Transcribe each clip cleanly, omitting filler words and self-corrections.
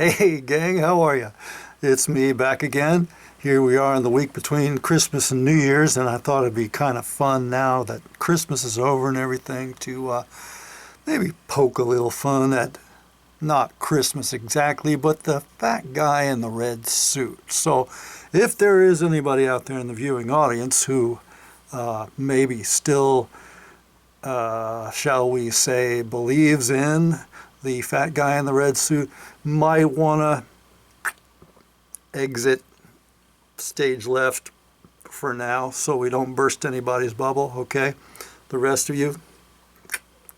Hey gang, how are you? It's me back again. Here we are in the week between Christmas and New Year's, and I thought it'd be kind of fun now that Christmas is over and everything to maybe poke a little fun at not Christmas exactly, but the fat guy in the red suit. So if there is anybody out there in the viewing audience who maybe still, shall we say, believes in the fat guy in the red suit, might want to exit stage left for now so we don't burst anybody's bubble, okay? The rest of you,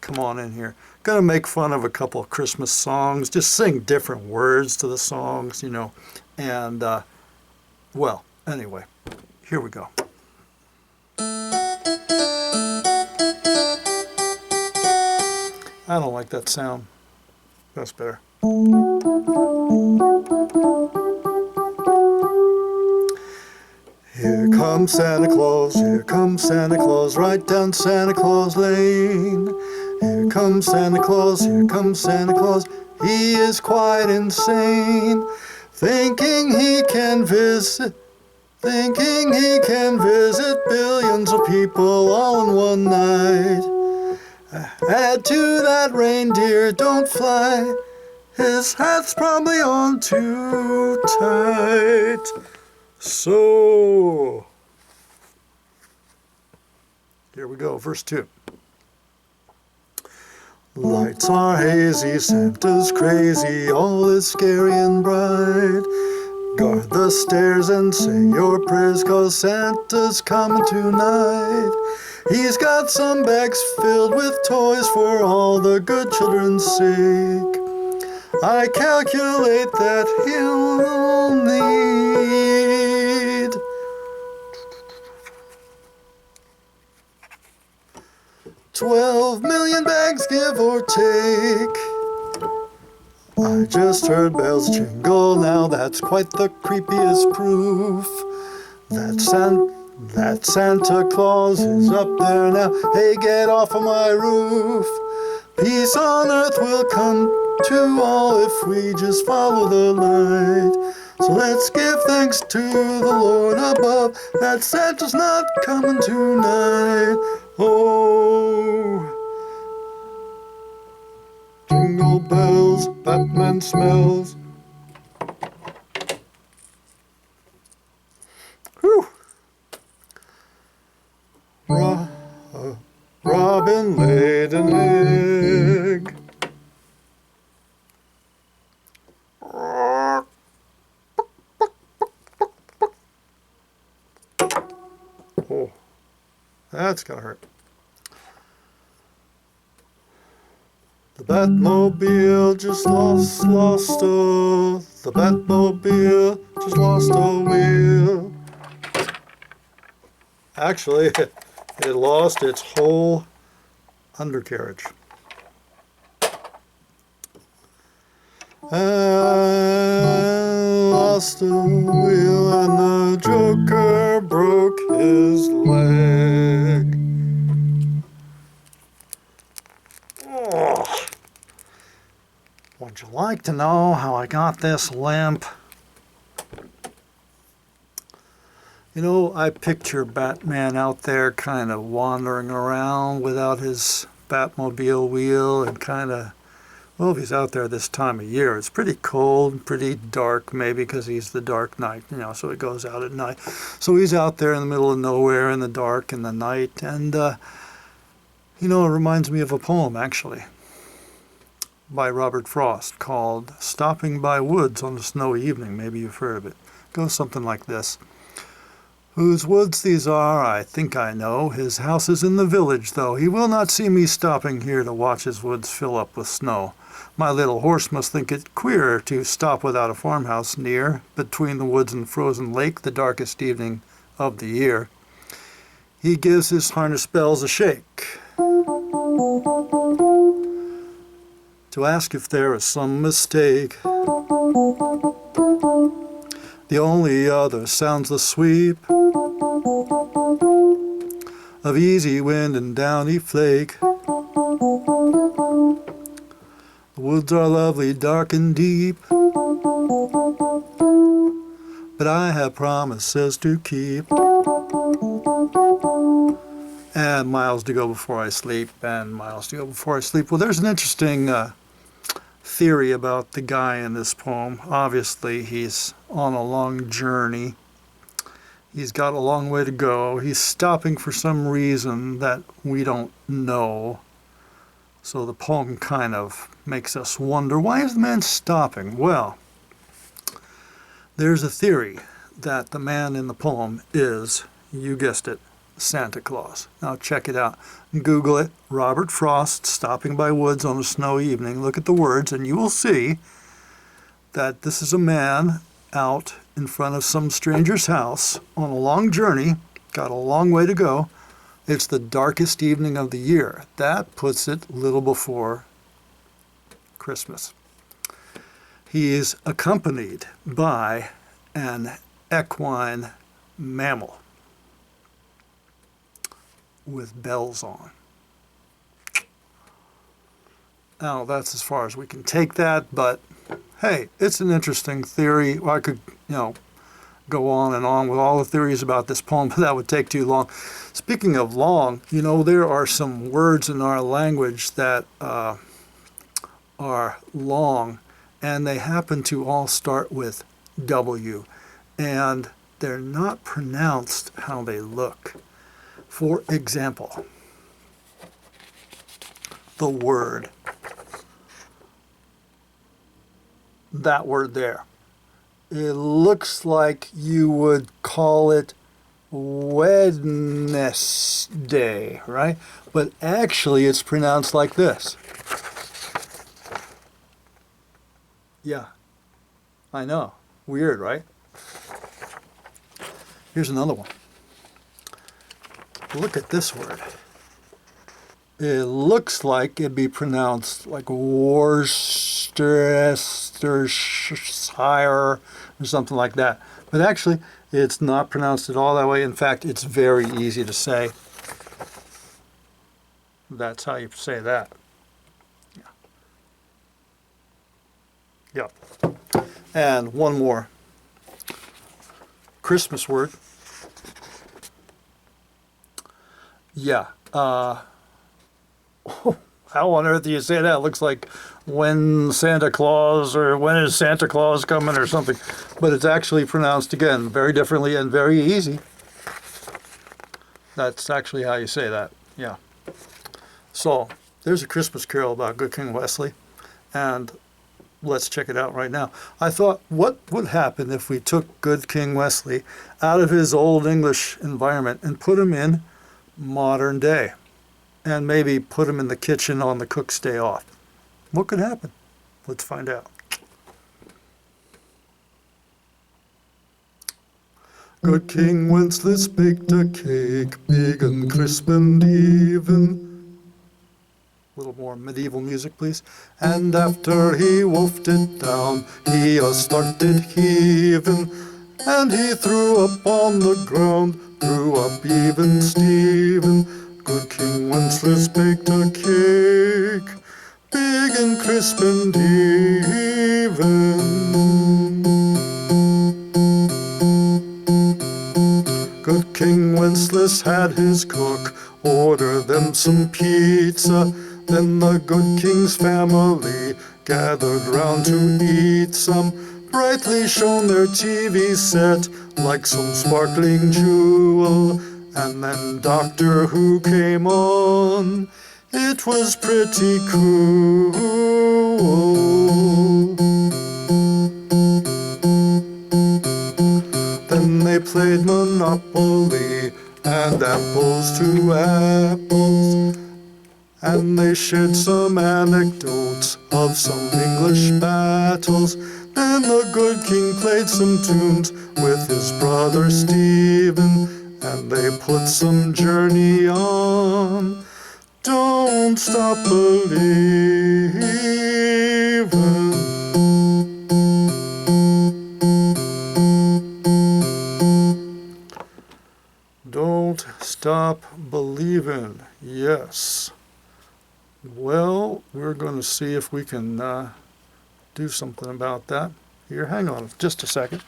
come on in here. Gonna make fun of a couple of Christmas songs, just sing different words to the songs, you know, and, well, anyway, here we go. I don't like that sound. That's better. Here comes Santa Claus, right down Santa Claus Lane. Here comes Santa Claus, he is quite insane. Thinking he can visit billions of people all in one night. Add to that reindeer don't fly, his hat's probably on too tight. So, here we go, verse 2. Lights are hazy, Santa's crazy, all is scary and bright. Guard the stairs and say your prayers, 'cause Santa's coming tonight. He's got some bags filled with toys for all the good children's sake. I calculate that he'll need 12 million bags, give or take. I just heard bells jingle now, that's quite the creepiest proof that Santa Claus is up there now. Hey, get off of my roof. Peace on earth will come to all if we just follow the light. So let's give thanks to the Lord above that Santa's not coming tonight. Oh, jingle bells, Batman smells. Whew. Robin laid an egg. Oh, that's gonna hurt. The Batmobile just lost the Batmobile just lost a wheel. Actually, it lost its whole undercarriage. Lost a wheel and the Joker broke his leg. Oh. Would you like to know how I got this limp? You know, I picture Batman out there kind of wandering around without his Batmobile wheel and kind of, well, if he's out there this time of year, it's pretty cold, pretty dark, maybe because he's the Dark Knight, you know, so he goes out at night. So he's out there in the middle of nowhere in the dark in the night, and, you know, it reminds me of a poem, actually, by Robert Frost called Stopping by Woods on a Snowy Evening. Maybe you've heard of it. It goes something like this. Whose woods these are, I think I know. His house is in the village, though. He will not see me stopping here to watch his woods fill up with snow. My little horse must think it queer to stop without a farmhouse near, between the woods and frozen lake, the darkest evening of the year. He gives his harness bells a shake to ask if there is some mistake. The only other sounds the sweep of easy wind and downy flake. The woods are lovely, dark and deep. The but I have promises to keep. And miles to go before I sleep, and miles to go before I sleep. Well, there's an interesting theory about the guy in this poem. Obviously, he's on a long journey. He's got a long way to go. He's stopping for some reason that we don't know. So the poem kind of makes us wonder, why is the man stopping? Well, there's a theory that the man in the poem is, you guessed it, Santa Claus. Now check it out. Google it. Robert Frost stopping by woods on a snowy evening. Look at the words and you will see that this is a man out in front of some stranger's house on a long journey, got a long way to go. It's the darkest evening of the year. That puts it a little before Christmas. He is accompanied by an equine mammal with bells on. Now, that's as far as we can take that, but hey, it's an interesting theory. Well, I could, go on and on with all the theories about this poem, but that would take too long. Speaking of long, there are some words in our language that are long, and they happen to all start with W, and they're not pronounced how they look. For example, the word, that word there. It looks like you would call it Wednesday, right? But actually it's pronounced like this. Yeah, I know. Weird, right? Here's another one. Look at this word. It looks like it'd be pronounced like Worcestershire or something like that. But actually, it's not pronounced at all that way. In fact, it's very easy to say. That's how you say that. Yeah. And one more Christmas word. Yeah. How on earth do you say that? It looks like when Santa Claus or when is Santa Claus coming or something. But it's actually pronounced, again, very differently and very easy. That's actually how you say that. Yeah. So there's a Christmas carol about Good King Wesley. And let's check it out right now. I thought, what would happen if we took Good King Wesley out of his old English environment and put him in modern day? And maybe put him in the kitchen on the cook's day off. What could happen? Let's find out. Good King Wenceslas baked a cake, big and crisp and even. A little more medieval music, please. And after he wolfed it down, he started heaving. And he threw up on the ground, threw up even Stephen. Good King Wenceslas baked a cake, big and crisp and even. Good King Wenceslas had his cook order them some pizza. Then the good king's family gathered round to eat some. Brightly shone their TV set like some sparkling jewel. And then Doctor Who came on. It was pretty cool. Then they played Monopoly and apples to apples. And they shared some anecdotes of some English battles. Then the good king played some tunes with his brother Stephen. And they put some Journey on. Don't stop believing. Don't stop believing. Yes. Well, we're going to see if we can do something about that. here. Hang on just a second.